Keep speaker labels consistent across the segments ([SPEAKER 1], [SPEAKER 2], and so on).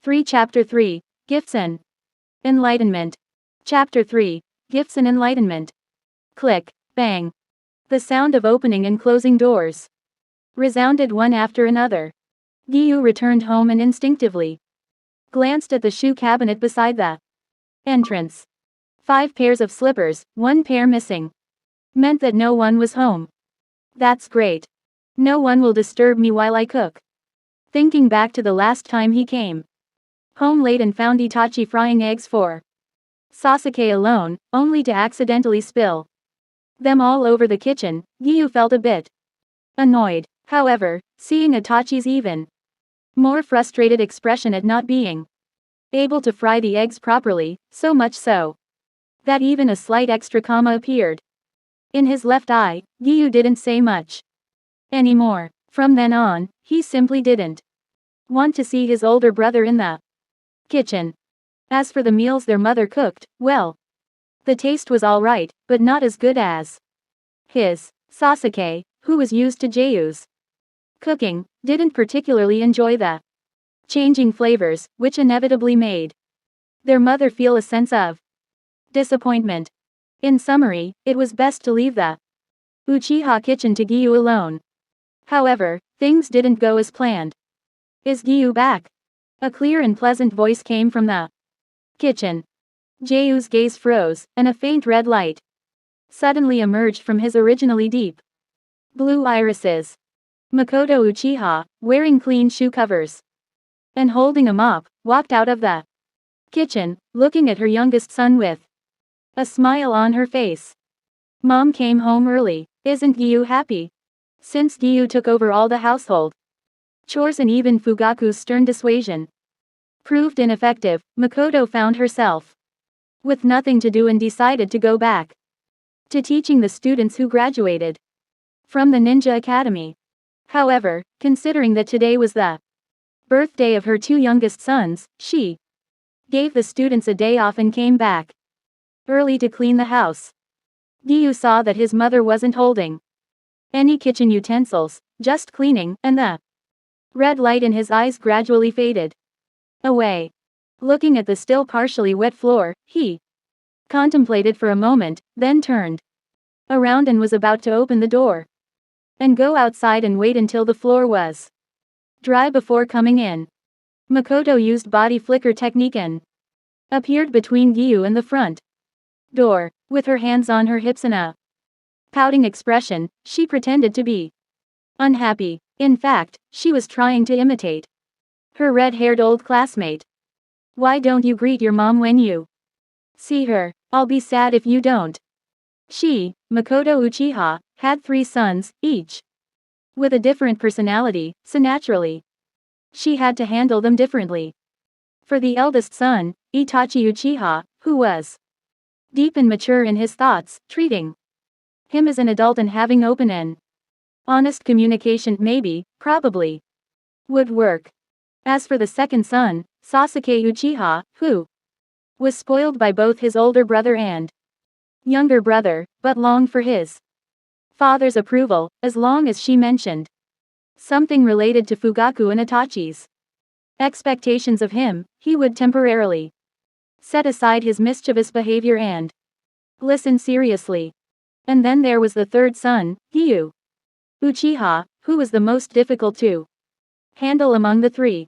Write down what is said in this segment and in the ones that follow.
[SPEAKER 1] 3 Chapter 3, Gifts and Enlightenment. Chapter 3, Gifts and Enlightenment. Click, bang. The sound of opening and closing doors resounded one after another. Giyu returned home and instinctively glanced at the shoe cabinet beside the entrance. 5 pairs of slippers, 1 pair missing. Meant that no one was home. That's great. No one will disturb me while I cook. Thinking back to the last time he came home late and found Itachi frying eggs for Sasuke alone, only to accidentally spill them all over the kitchen, Giyu felt a bit annoyed. However, seeing Itachi's even more frustrated expression at not being able to fry the eggs properly, so much so that even a slight extra comma appeared in his left eye, Giyu didn't say much anymore. From then on, he simply didn't want to see his older brother in the kitchen. As for the meals their mother cooked, well, the taste was alright, but not as good as his. Sasuke, who was used to Jeyu's cooking, didn't particularly enjoy the changing flavors, which inevitably made their mother feel a sense of disappointment. In summary, it was best to leave the Uchiha kitchen to Giyu alone. However, things didn't go as planned. Is Giyu back? A clear and pleasant voice came from the kitchen. Jeyu's gaze froze, and a faint red light suddenly emerged from his originally deep blue irises. Makoto Uchiha, wearing clean shoe covers and holding a mop, walked out of the kitchen, looking at her youngest son with a smile on her face. Mom came home early. Isn't Giyu happy? Since Giyu took over all the household chores and even Fugaku's stern dissuasion proved ineffective, Makoto found herself with nothing to do and decided to go back to teaching the students who graduated from the Ninja Academy. However, considering that today was the birthday of her 2 youngest sons, she gave the students a day off and came back early to clean the house. Giyu saw that his mother wasn't holding any kitchen utensils, just cleaning, and the red light in his eyes gradually faded away. Looking at the still partially wet floor, he contemplated for a moment, then turned around and was about to open the door and go outside and wait until the floor was dry before coming in. Makoto used body flicker technique and appeared between Giyu and the front door. With her hands on her hips and a pouting expression, she pretended to be unhappy. In fact, she was trying to imitate her red-haired old classmate. Why don't you greet your mom when you see her? I'll be sad if you don't. She, Makoto Uchiha, had 3 sons, each with a different personality, so naturally she had to handle them differently. For the eldest son, Itachi Uchiha, who was deep and mature in his thoughts, treating him as an adult and having open and honest communication probably would work. As for the second son, Sasuke Uchiha, who was spoiled by both his older brother and younger brother, but longed for his father's approval, as long as she mentioned something related to Fugaku and Itachi's expectations of him, he would temporarily set aside his mischievous behavior and listen seriously. And then there was the third son, Giyu Uchiha, who was the most difficult to handle among the 3.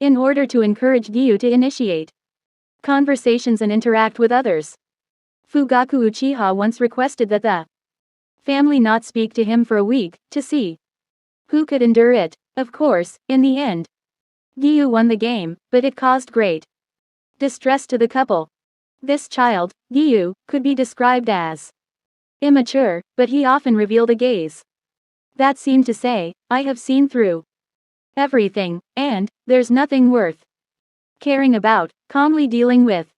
[SPEAKER 1] In order to encourage Giyu to initiate conversations and interact with others, Fugaku Uchiha once requested that the family not speak to him for a week, to see who could endure it. Of course, in the end, Giyu won the game, but it caused great distress to the couple. This child, Giyu, could be described as immature, but he often revealed a gaze that seemed to say, I have seen through everything, and there's nothing worth caring about. Calmly dealing with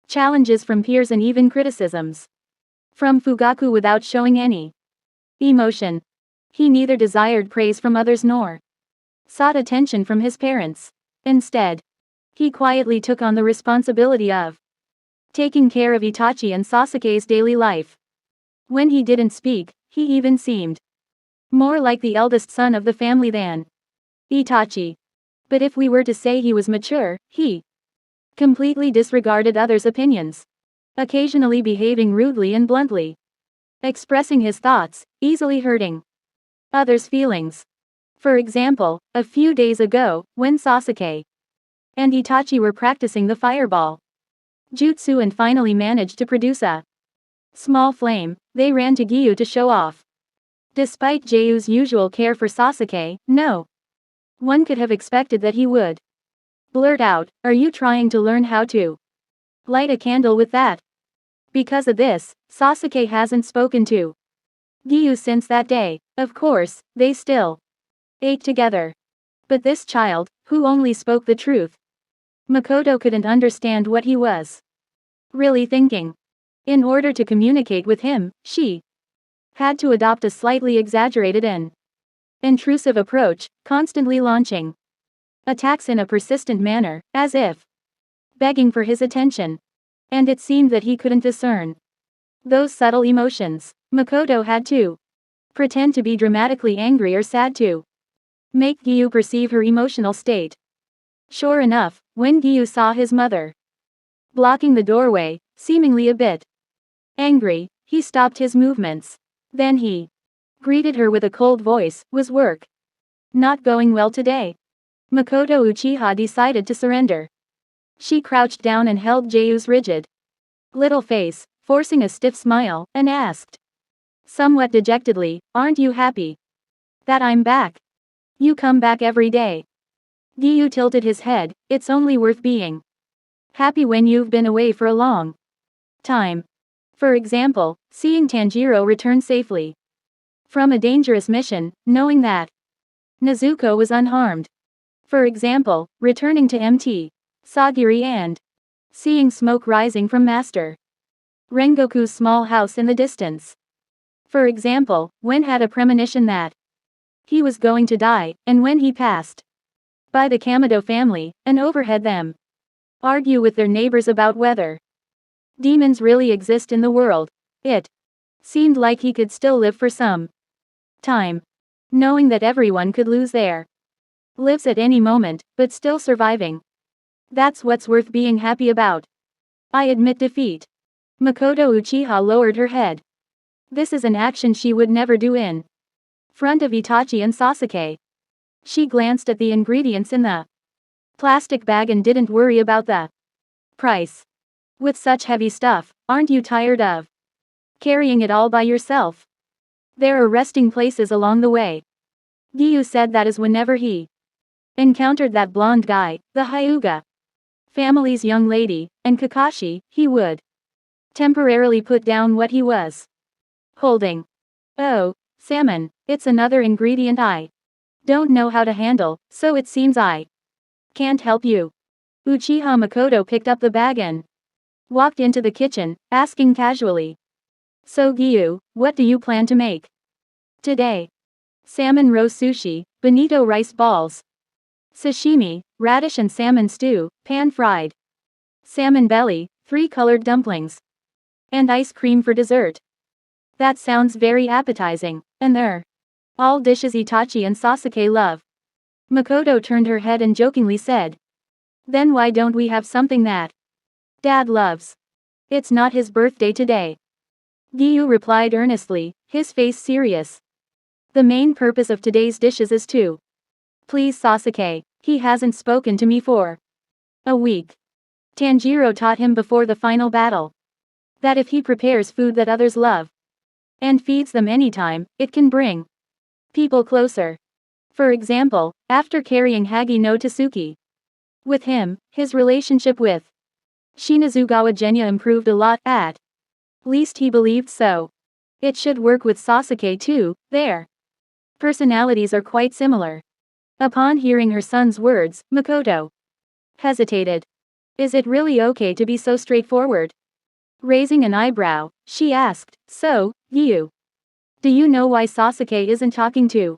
[SPEAKER 1] challenges from peers and even criticisms from Fugaku without showing any emotion. He neither desired praise from others nor sought attention from his parents. Instead, he quietly took on the responsibility of taking care of Itachi and Sasuke's daily life. When he didn't speak, he even seemed more like the eldest son of the family than Itachi. But if we were to say he was mature, he completely disregarded others' opinions, occasionally behaving rudely and bluntly, expressing his thoughts, easily hurting others' feelings. For example, a few days ago, when Sasuke and Itachi were practicing the fireball jutsu and finally managed to produce a small flame, they ran to Giyu to show off. Despite Jeyu's usual care for Sasuke, no one could have expected that he would blurt out, "Are you trying to learn how to light a candle with that?" Because of this, Sasuke hasn't spoken to Giyu since that day. Of course, they still ate together. But this child, who only spoke the truth, Makoto couldn't understand what he was really thinking. In order to communicate with him, she had to adopt a slightly exaggerated and intrusive approach, constantly launching attacks in a persistent manner, as if begging for his attention. And it seemed that he couldn't discern those subtle emotions. Makoto had to pretend to be dramatically angry or sad to make Giyu perceive her emotional state. Sure enough, when Giyu saw his mother blocking the doorway, seemingly a bit angry, he stopped his movements. Then he greeted her with a cold voice. "Was work not going well today?" Makoto Uchiha decided to surrender. She crouched down and held Jeyu's rigid little face, forcing a stiff smile, and asked somewhat dejectedly, "Aren't you happy that I'm back? You come back every day." Giyu tilted his head. "It's only worth being happy when you've been away for a long time. For example, seeing Tanjiro return safely from a dangerous mission, knowing that Nezuko was unharmed. For example, returning to Mt. Sagiri and seeing smoke rising from Master Rengoku's small house in the distance. For example, when had a premonition that he was going to die, and when he passed by the Kamado family, and overheard them argue with their neighbors about whether demons really exist in the world. It seemed like he could still live for some time, knowing that everyone could lose their lives at any moment, but still surviving. That's what's worth being happy about. I admit defeat." Makoto Uchiha lowered her head. This is an action she would never do in front of Itachi and Sasuke. She glanced at the ingredients in the plastic bag and didn't worry about the price. With such heavy stuff, aren't you tired of carrying it all by yourself? There are resting places along the way. Giyu said that is whenever he encountered that blonde guy, the Hyuga family's young lady, and Kakashi, he would temporarily put down what he was holding. "Oh, salmon, it's another ingredient I don't know how to handle, so it seems I can't help you." Uchiha Makoto picked up the bag and walked into the kitchen, asking casually, "So Giyu, what do you plan to make today?" "Salmon roe sushi, bonito rice balls, sashimi, radish and salmon stew, pan-fried salmon belly, 3 colored dumplings, and ice cream for dessert." That sounds very appetizing, and they're all dishes Itachi and Sasuke love. Makoto turned her head and jokingly said, "Then why don't we have something that Dad loves? It's not his birthday today." Giyu replied earnestly, his face serious. "The main purpose of today's dishes is to please Sasuke. He hasn't spoken to me for a week. Tanjiro taught him before the final battle that if he prepares food that others love and feeds them anytime, it can bring people closer. For example, after carrying Hagi no Tsuki with him, his relationship with Shinazugawa Genya improved a lot, at least he believed so. It should work with Sasuke too, their personalities are quite similar." Upon hearing her son's words, Makoto hesitated. Is it really okay to be so straightforward? Raising an eyebrow, she asked, "So, Giyu, do you know why Sasuke isn't talking to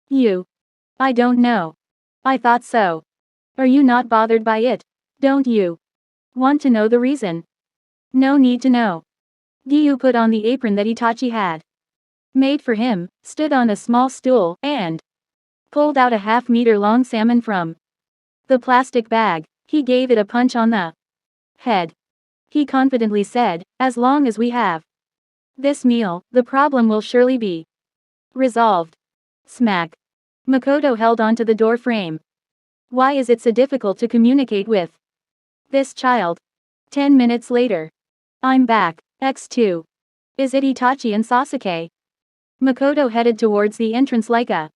[SPEAKER 1] you?" "I don't know. I thought so." "Are you not bothered by it? Don't you want to know the reason?" "No need to know." Giyu put on the apron that Itachi had made for him, stood on a small stool, and pulled out a half-meter-long salmon from The plastic bag. He gave it a punch on the head. He confidently said, as long as we have this meal, the problem will surely be resolved. Smack. Makoto held onto the door frame. Why is it so difficult to communicate with this child? 10 minutes later. I'm back. X2. Is it Itachi and Sasuke? Makoto headed towards the entrance like a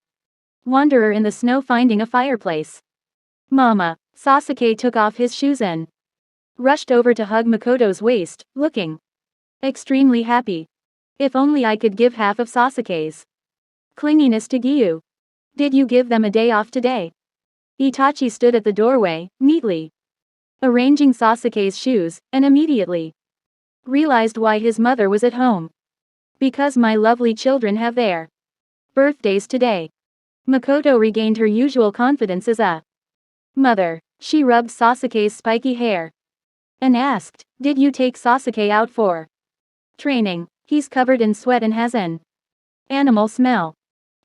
[SPEAKER 1] wanderer in the snow finding a fireplace. Mama. Sasuke took off his shoes and rushed over to hug Makoto's waist, looking extremely happy. If only I could give half of Sasuke's clinginess to Giyu. Did you give them a day off today? Itachi stood at the doorway, neatly arranging Sasuke's shoes, and immediately realized why his mother was at home. Because my lovely children have their birthdays today. Makoto regained her usual confidence as a mother. She rubbed Sasuke's spiky hair and asked, did you take Sasuke out for training? He's covered in sweat and has an animal smell.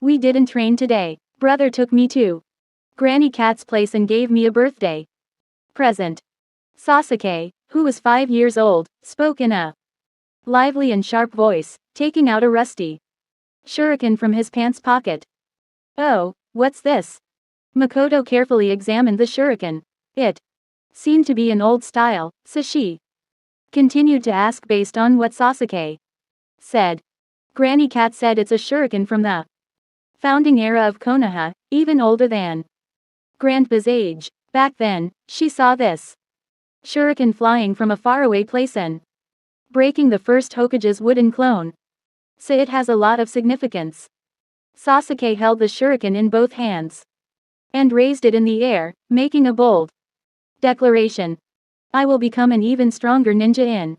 [SPEAKER 1] We didn't train today. Brother took me to Granny Cat's place and gave me a birthday present. Sasuke, who was 5 years old, spoke in a lively and sharp voice, taking out a rusty shuriken from his pants pocket. Oh, what's this? Makoto carefully examined the shuriken. It seemed to be an old style, so she continued to ask based on what Sasuke said. Granny Cat said it's a shuriken from the founding era of Konoha, even older than Grandpa's age. Back then, she saw this shuriken flying from a faraway place and breaking the first Hokage's wooden clone. So it has a lot of significance. Sasuke held the shuriken in both hands and raised it in the air, making a bold declaration. I will become an even stronger ninja in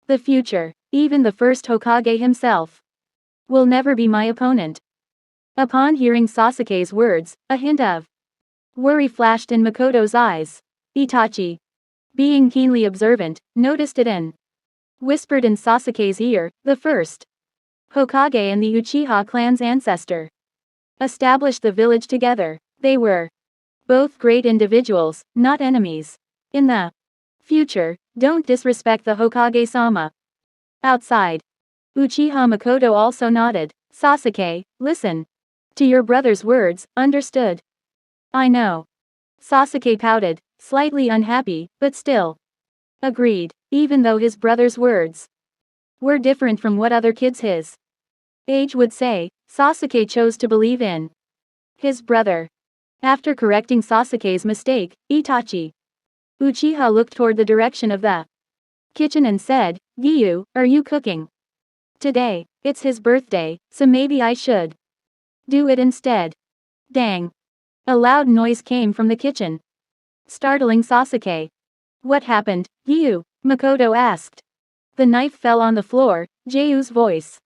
[SPEAKER 1] the future. Even the first Hokage himself will never be my opponent. Upon hearing Sasuke's words, a hint of worry flashed in Makoto's eyes. Itachi, being keenly observant, noticed it and whispered in Sasuke's ear, the first Hokage and the Uchiha clan's ancestor established the village together. They were both great individuals, not enemies. In the future, don't disrespect the Hokage-sama. Outside, Uchiha Makoto also nodded. Sasuke, listen to your brother's words, understood? I know. Sasuke pouted, slightly unhappy, but still agreed, even though his brother's words were different from what other kids his age would say. Sasuke chose to believe in his brother. After correcting Sasuke's mistake, Itachi Uchiha looked toward the direction of the kitchen and said, Giyu, are you cooking today? It's his birthday, so maybe I should do it instead. Dang. A loud noise came from the kitchen, startling Sasuke. What happened, Giyu? Makoto asked. The knife fell on the floor. Jeyu's voice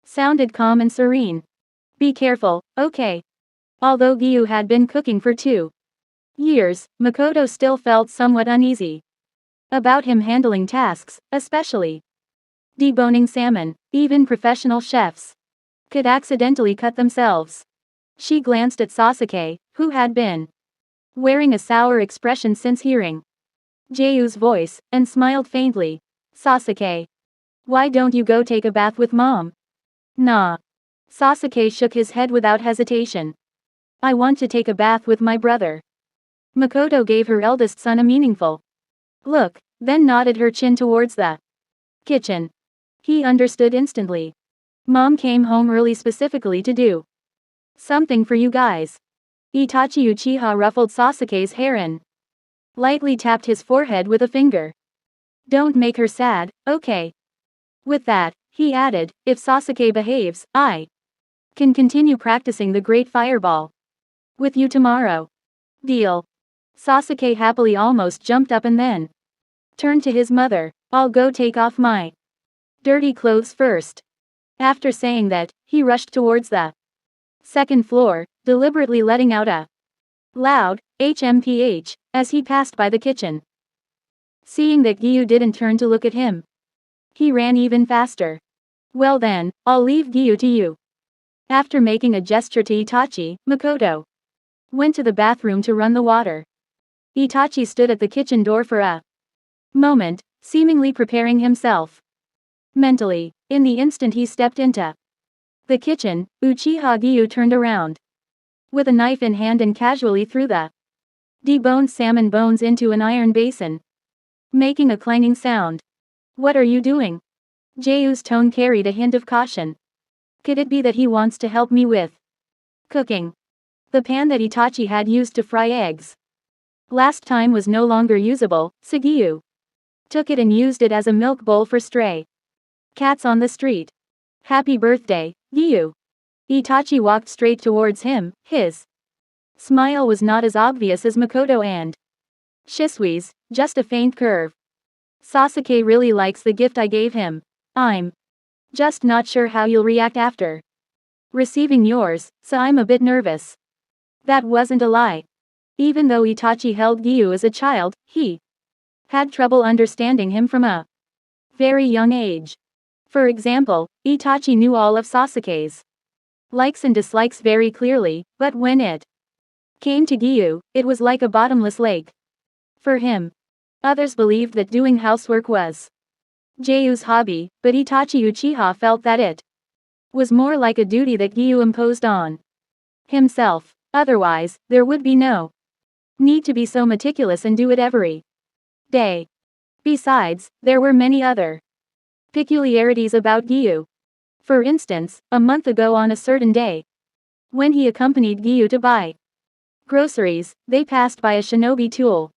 [SPEAKER 1] sounded calm and serene. Be careful, okay? Although Giyu had been cooking for 2 years, Makoto still felt somewhat uneasy about him handling tasks, especially deboning salmon. Even professional chefs could accidentally cut themselves. She glanced at Sasuke, who had been wearing a sour expression since hearing Jeyu's voice, and smiled faintly. Sasuke, why don't you go take a bath with mom? Nah. Sasuke shook his head without hesitation. I want to take a bath with my brother. Makoto gave her eldest son a meaningful look, then nodded her chin towards the kitchen. He understood instantly. Mom came home early specifically to do something for you guys. Itachi Uchiha ruffled Sasuke's hair and lightly tapped his forehead with a finger. Don't make her sad, okay? With that, he added, if Sasuke behaves, I can continue practicing the great fireball with you tomorrow. Deal. Sasuke happily almost jumped up and then turned to his mother. I'll go take off my dirty clothes first. After saying that, he rushed towards the second floor, deliberately letting out a loud HMPH as he passed by the kitchen. Seeing that Giyu didn't turn to look at him, he ran even faster. Well then, I'll leave Giyu to you. After making a gesture to Itachi, Makoto went to the bathroom to run the water. Itachi stood at the kitchen door for a moment, seemingly preparing himself mentally. In the instant he stepped into the kitchen, Uchiha Giyu turned around with a knife in hand and casually threw the deboned salmon bones into an iron basin, making a clanging sound. "What are you doing?" Jeyu's tone carried a hint of caution. "Could it be that he wants to help me with cooking?" The pan that Itachi had used to fry eggs last time was no longer usable, so Giyu took it and used it as a milk bowl for stray cats on the street. "Happy birthday, Giyu." Itachi walked straight towards him. His smile was not as obvious as Makoto and Shisui's, just a faint curve. "Sasuke really likes the gift I gave him. I'm just not sure how you'll react after receiving yours, so I'm a bit nervous." That wasn't a lie. Even though Itachi held Giyu as a child, he had trouble understanding him from a very young age. For example, Itachi knew all of Sasuke's likes and dislikes very clearly, but when it came to Giyu, it was like a bottomless lake for him. Others believed that doing housework was Jeyu's hobby, but Itachi Uchiha felt that it was more like a duty that Giyu imposed on himself. Otherwise, there would be no need to be so meticulous and do it every day. Besides, there were many other peculiarities about Giyu. For instance, a month ago on a certain day, when he accompanied Giyu to buy groceries, they passed by a shinobi tool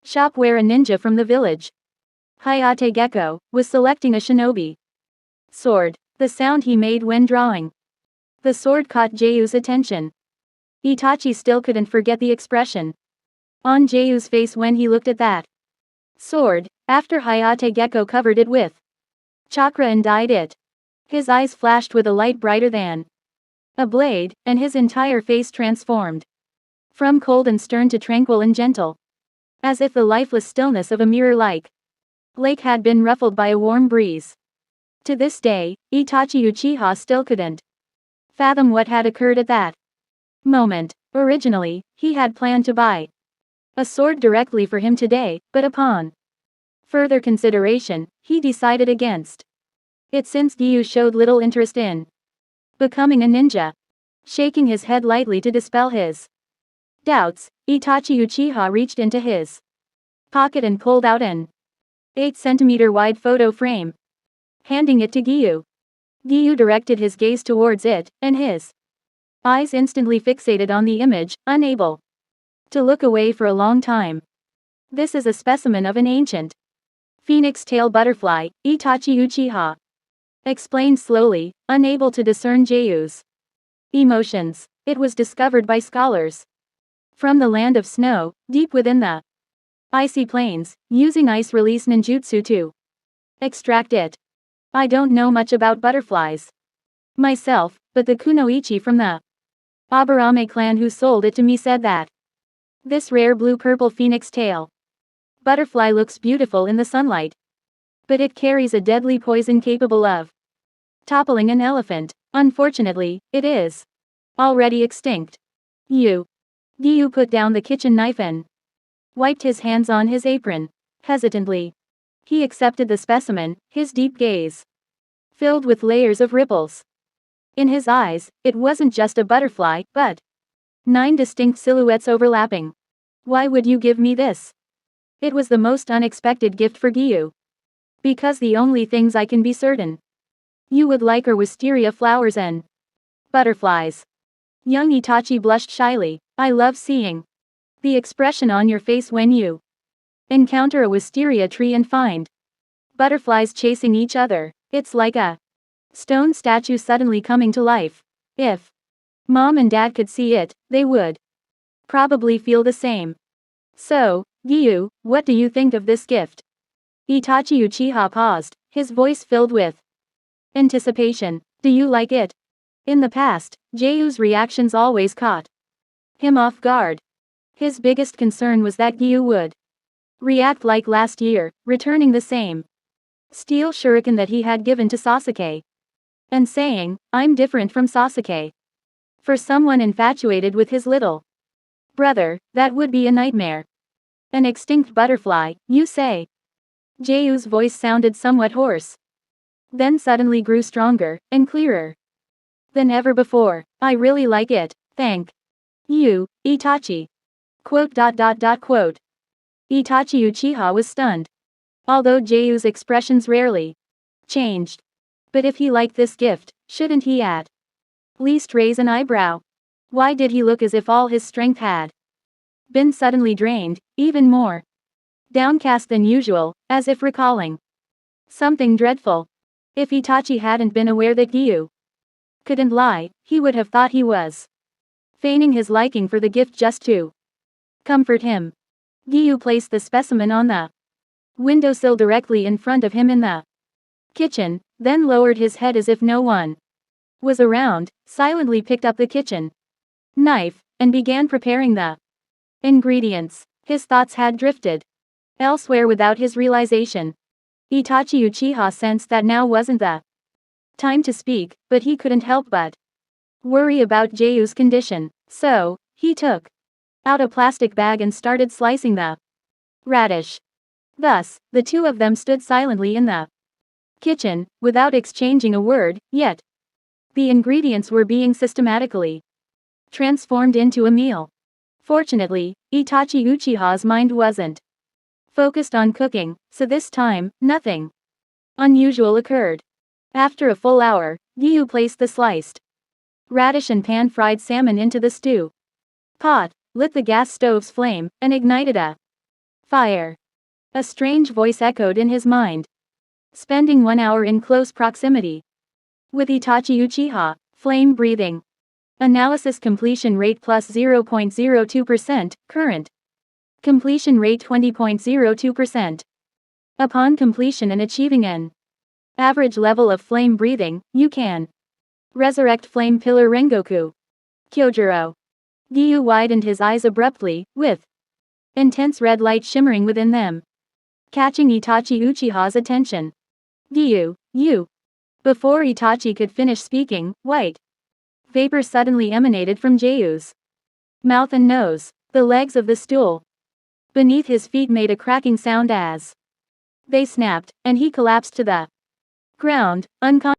[SPEAKER 1] shop where a ninja from the village, Hayate Gecko, was selecting a shinobi sword. The sound he made when drawing the sword caught Jeyu's attention. Itachi still couldn't forget the expression on Jeyu's face when he looked at that sword, after Hayate Gecko covered it with chakra and dyed it. His eyes flashed with a light brighter than a blade, and his entire face transformed from cold and stern to tranquil and gentle, as if the lifeless stillness of a mirror-like lake had been ruffled by a warm breeze. To this day, Itachi Uchiha still couldn't fathom what had occurred at that moment. Originally, he had planned to buy a sword directly for him today, but upon further consideration, he decided against it since Giyu showed little interest in becoming a ninja. Shaking his head lightly to dispel his doubts, Itachi Uchiha reached into his pocket and pulled out an 8 cm wide photo frame, handing it to Giyu. Giyu directed his gaze towards it, and his eyes instantly fixated on the image, unable to look away for a long time. "This is a specimen of an ancient phoenix tail butterfly," Itachi Uchiha explained slowly, unable to discern Jeyu's emotions. "It was discovered by scholars from the land of snow, deep within the icy plains, using ice release ninjutsu to extract it. I don't know much about butterflies myself, but the kunoichi from the Aburame clan who sold it to me said that this rare blue-purple phoenix tail butterfly looks beautiful in the sunlight, but it carries a deadly poison capable of toppling an elephant. Unfortunately, it is already extinct." Giyu put down the kitchen knife and wiped his hands on his apron. Hesitantly, he accepted the specimen, his deep gaze filled with layers of ripples. In his eyes, it wasn't just a butterfly, but 9 distinct silhouettes overlapping. "Why would you give me this?" It was the most unexpected gift for Giyu. "Because the only things I can be certain you would like are wisteria flowers and butterflies." Young Itachi blushed shyly. "I love seeing the expression on your face when you encounter a wisteria tree and find butterflies chasing each other. It's like a stone statue suddenly coming to life. If Mom and Dad could see it, they would probably feel the same." "So, Giyu, what do you think of this gift?" Itachi Uchiha paused, his voice filled with anticipation. "Do you like it?" In the past, Jeyu's reactions always caught him off guard. His biggest concern was that Giyu would react like last year, returning the same steel shuriken that he had given to Sasuke, and saying, "I'm different from Sasuke." For someone infatuated with his little brother, that would be a nightmare. An extinct butterfly, you say? Jeyu's voice sounded somewhat hoarse. Then suddenly grew stronger, and clearer than ever before. I really like it, thank you, Itachi. Quote. Itachi Uchiha was stunned. Although Jeyu's expressions rarely changed. But if he liked this gift, shouldn't he at least raise an eyebrow? Why did he look as if all his strength had been suddenly drained, even more downcast than usual, as if recalling something dreadful? If Itachi hadn't been aware that Giyu couldn't lie, he would have thought he was feigning his liking for the gift just to comfort him. Giyu placed the specimen on the windowsill directly in front of him in the kitchen, then lowered his head as if no one was around, silently picked up the kitchen knife, and began preparing the ingredients. His thoughts had drifted elsewhere without his realization. Itachi Uchiha sensed that now wasn't the time to speak, but he couldn't help but worry about Jeyu's condition. So, he took out a plastic bag and started slicing the radish. Thus, the two of them stood silently in the kitchen, without exchanging a word, yet the ingredients were being systematically transformed into a meal. Fortunately, Itachi Uchiha's mind wasn't focused on cooking, so this time, nothing unusual occurred. After a full hour, Giyu placed the sliced radish and pan-fried salmon into the stew pot, lit the gas stove's flame, and ignited a fire. A strange voice echoed in his mind. Spending 1 hour in close proximity with Itachi Uchiha. Flame breathing. Analysis completion rate plus 0.02%, current completion rate 20.02%. Upon completion and achieving an average level of flame breathing, you can resurrect Flame Pillar Rengoku. Kyojuro. Giyu widened his eyes abruptly, with intense red light shimmering within them, catching Itachi Uchiha's attention. Giyu, you. Before Itachi could finish speaking, white vapor suddenly emanated from Jeyu's mouth and nose. The legs of the stool beneath his feet made a cracking sound as they snapped, and he collapsed to the ground, unconscious.